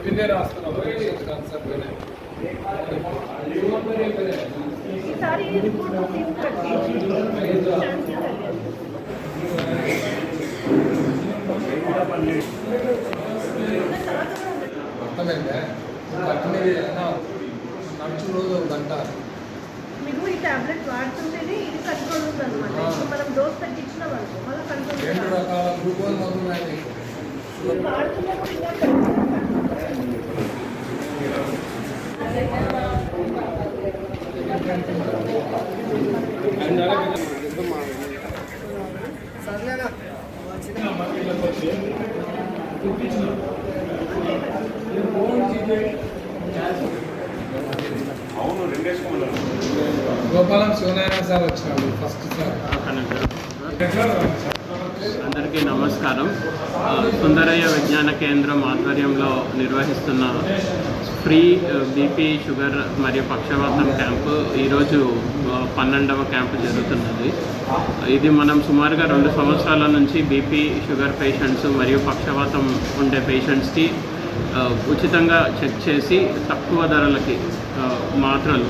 पिने रास्ता सारी रिपोर्ट అర్థమైందా కంటిన్యూ నడుచు రోజు ఒక గంట మీకు ఈ టాబ్లెట్ వాడుతుంటేనే ఇది కంట్రోల్ ఉందన్నమాట. మనం డోస్ తగ్గించినాం అనుకో మళ్ళీ కంట్రోల్. 2 రకాల గ్లూకోజ్ మందులు ఉన్నాయి. గోపాలం శివనారాయణ సార్ వచ్చినాడు ఫస్ట్ సార్. అందరికీ నమస్కారం. సుందరయ్య విజ్ఞాన కేంద్రం ఆధ్వర్యంలో నిర్వహిస్తున్న ఫ్రీ బీపీ షుగర్ మరియు పక్షవాతం క్యాంపు ఈరోజు 12వ క్యాంపు జరుగుతున్నది. ఇది మనం సుమారుగా 2 సంవత్సరాల నుంచి బీపీ షుగర్ పేషెంట్స్ మరియు పక్షవాతం ఉండే పేషెంట్స్కి ఉచితంగా చెక్ చేసి తక్కువ ధరలకి మాత్రలు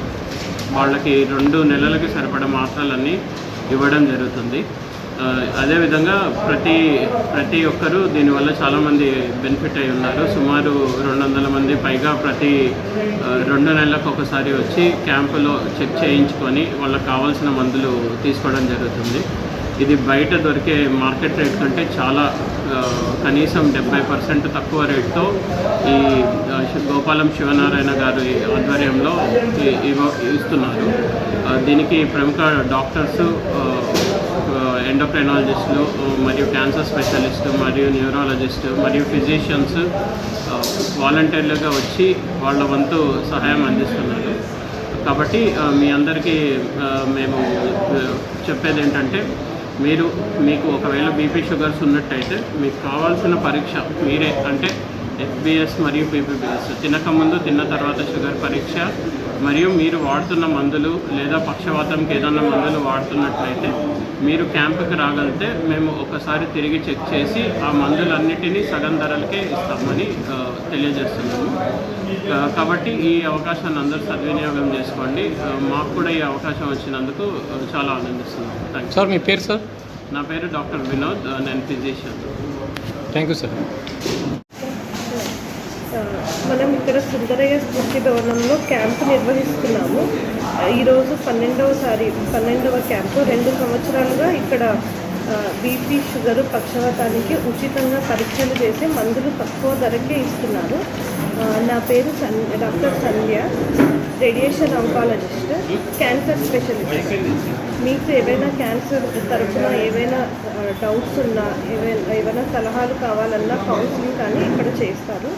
వాళ్ళకి 2 నెలలకి సరిపడ మాత్రలన్నీ ఇవ్వడం జరుగుతుంది. అదేవిధంగా ప్రతి ఒక్కరూ దీనివల్ల చాలామంది బెనిఫిట్ అయి ఉన్నారు. సుమారు 200 మంది పైగా ప్రతి 2 నెలలకు ఒకసారి వచ్చి క్యాంపులో చెక్ చేయించుకొని వాళ్ళకి కావాల్సిన మందులు తీసుకోవడం జరుగుతుంది. ఇది బయట దొరికే మార్కెట్ రేట్ కంటే చాలా కనీసం 70% తక్కువ రేట్తో ఈ గోపాలం శివనారాయణ గారు ఆధ్వర్యంలో ఇస్తున్నారు. దీనికి ప్రముఖ డాక్టర్సు, ఎండోక్రైనాలజిస్టులు మరియు క్యాన్సర్ స్పెషలిస్టు మరియు న్యూరాలజిస్టు మరియు ఫిజిషియన్స్ వాలంటీర్లుగా వచ్చి వాళ్ళ వంతు సహాయం అందిస్తున్నారు. కాబట్టి మీ అందరికీ మేము చెప్పేది ఏంటంటే, మీకు ఒకవేళ బీపీ షుగర్స్ ఉన్నట్టయితే మీకు కావాల్సిన పరీక్ష మీరే, అంటే FBS మరియు PPBS, తినకముందు తిన్న తర్వాత షుగర్ పరీక్ష, మరియు మీరు వాడుతున్న మందులు లేదా పక్షవాతంకి ఏదైనా మందులు వాడుతున్నట్లయితే మీరు క్యాంపుకి రాగలిగితే మేము ఒకసారి తిరిగి చెక్ చేసి ఆ మందులన్నిటినీ సగం ధరలకే ఇస్తామని తెలియజేస్తున్నాము. కాబట్టి ఈ అవకాశాన్ని అందరూ సద్వినియోగం చేసుకోండి. మాకు కూడా ఈ అవకాశం వచ్చినందుకు చాలా ఆనందిస్తున్నాం. Thank you sir. మీ పేరు సార్? నా పేరు డాక్టర్ వినోద్, నేను ఫిజిషియన్. Thank you sir. మనం ఇక్కడ సుందరయ్య స్ఫూర్తి భవనంలో క్యాంపు నిర్వహిస్తున్నాము. ఈరోజు 12వ క్యాంపు. 2 సంవత్సరాలుగా ఇక్కడ బీపీ షుగరు పక్షవాతానికి ఉచితంగా పరీక్షలు చేసి మందులు తక్కువ ధరకే ఇస్తున్నారు. నా పేరు డాక్టర్ సంధ్య, రేడియేషన్ ఆంకాలజిస్ట్, క్యాన్సర్ స్పెషలిస్ట్. మీకు ఏవైనా క్యాన్సర్ తరఫున ఏవైనా డౌట్స్ ఉన్నా, ఏవైనా సలహాలు కావాలన్నా కౌన్సిలింగ్ కానీ ఇక్కడ చేస్తారు.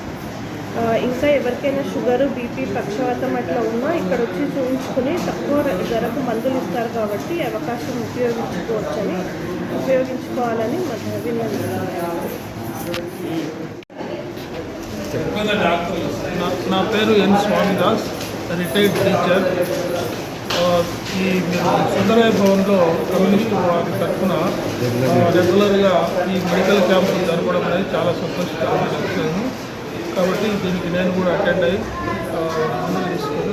ఇంకా ఎవరికైనా షుగరు, బీపీ, పక్షవాతం అట్లా ఉన్నా ఇక్కడ వచ్చి చూపించుకుని తక్కువ ధరకు మందులు ఇస్తారు. కాబట్టి అవకాశం ఉపయోగించుకోవాలని నా పేరు ఎన్ స్వామిదాస్, రిటైర్డ్ టీచర్. ఈ సుందరయ్య భవన్లో కమ్యూనిస్టు వారి తరఫున రెగ్యులర్గా ఈ మెడికల్ క్యాంపులు జరపడం అనేది చాలా సంతోషకరమైన విషయం. కాబట్టి దీనికి నేను కూడా అటెండ్ అయ్యి మందులు తీసుకొని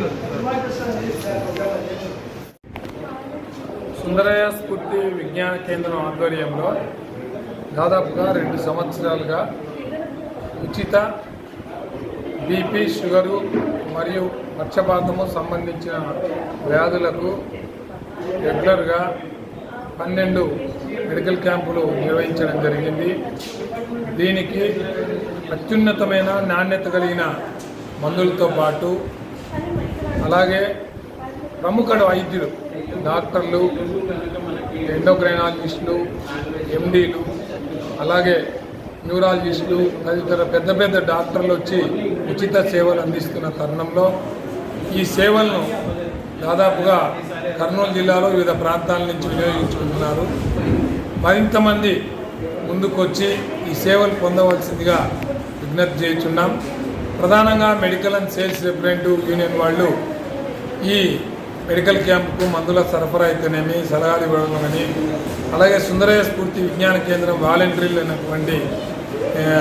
సుందరయ్య స్ఫూర్తి విజ్ఞాన కేంద్రం ఆధ్వర్యంలో దాదాపుగా 2 సంవత్సరాలుగా ఉచిత బీపీ, షుగరు మరియు పక్షపాతము సంబంధించిన వ్యాధులకు రెగ్యులర్గా 12 మెడికల్ క్యాంపులు నిర్వహించడం జరిగింది. దీనికి అత్యున్నతమైన నాణ్యత కలిగిన మందులతో పాటు అలాగే ప్రముఖ వైద్యులు, డాక్టర్లు, ఎండోక్రైనాలజిస్టులు, MDలు, అలాగే న్యూరాలజిస్టులు తదితర పెద్ద డాక్టర్లు వచ్చి ఉచిత సేవలు అందిస్తున్న తరుణంలో ఈ సేవలను దాదాపుగా కర్నూలు జిల్లాలో వివిధ ప్రాంతాల నుంచి వినియోగించుకుంటున్నారు. మరింతమంది ముందుకొచ్చి ఈ సేవలు పొందవలసిందిగా విజ్ఞప్తి చేస్తున్నాం. ప్రధానంగా medical and sales representative union వాళ్ళు ఈ మెడికల్ క్యాంపుకు మందుల సరఫరా అయితేనేమి, సలహాలు ఇవ్వడం కానీ, అలాగే సుందరయ్య స్ఫూర్తి విజ్ఞాన కేంద్రం వాలంటీర్లు అయినటువంటి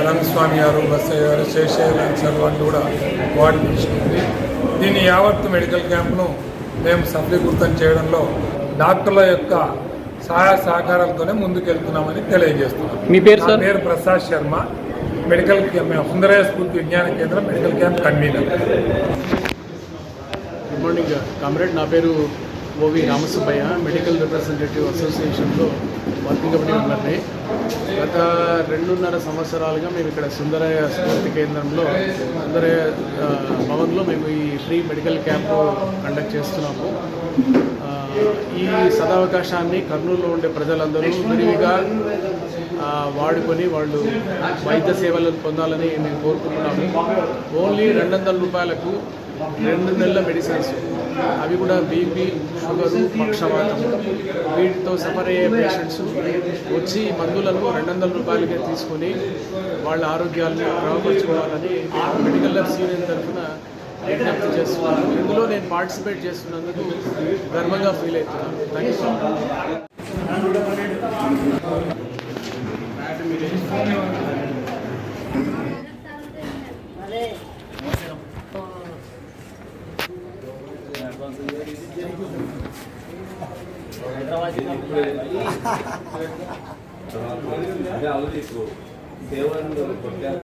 రంగస్వామి గారు, బస్సయ్య గారు, శేషయ్య సార్ వాళ్ళు కూడా వార్డు తీసుకుంది. దీన్ని యావత్తు మెడికల్ క్యాంపును మేము సఫలీకృతం చేయడంలో డాక్టర్ల యొక్క సహాయ సహకారాలతోనే ముందుకెళ్తున్నామని తెలియజేస్తున్నాం. మీ పేరు సార్? నా పేరు Prasad Sharma, medical Sundarayya Spoorthi Vignana Kendram medical camp convener. Good morning comrade. నా పేరు ఓవి రామసుబ్బయ్య, మెడికల్ రిప్రజెంటేటివ్ అసోసియేషన్లో వర్కింగ్ కమిటీ మెంబర్ని. గత 2.5 సంవత్సరాలుగా మేము ఇక్కడ సుందరయ్య స్ఫూర్తి కేంద్రంలో సుందరయ్య భవన్లో మేము ఈ ఫ్రీ మెడికల్ క్యాంపు కండక్ట్ చేస్తున్నాము. ఈ సదవకాశాన్ని కర్నూలులో ఉండే ప్రజలందరూ విరివిగా వాడుకొని వాళ్ళు వైద్య సేవలను పొందాలని మేము కోరుకుంటున్నాము. ఓన్లీ 200 రూపాయలకు 2 నెలల మెడిసిన్స్, అవి కూడా బీపీ, షుగరు, పక్షవాతం, వీటితో సఫర్ అయ్యే పేషెంట్స్ వచ్చి మందులను 200 రూపాయలకే తీసుకొని వాళ్ళ ఆరోగ్యాలను క్రమపరుచుకోవాలని మెడికల్ లబ్స్ యూనియన్ తరఫున విజ్ఞప్తి చేస్తున్నాను. ఇందులో నేను పార్టిసిపేట్ చేస్తున్నందుకు గర్వంగా ఫీల్ అవుతున్నాను. Thank you.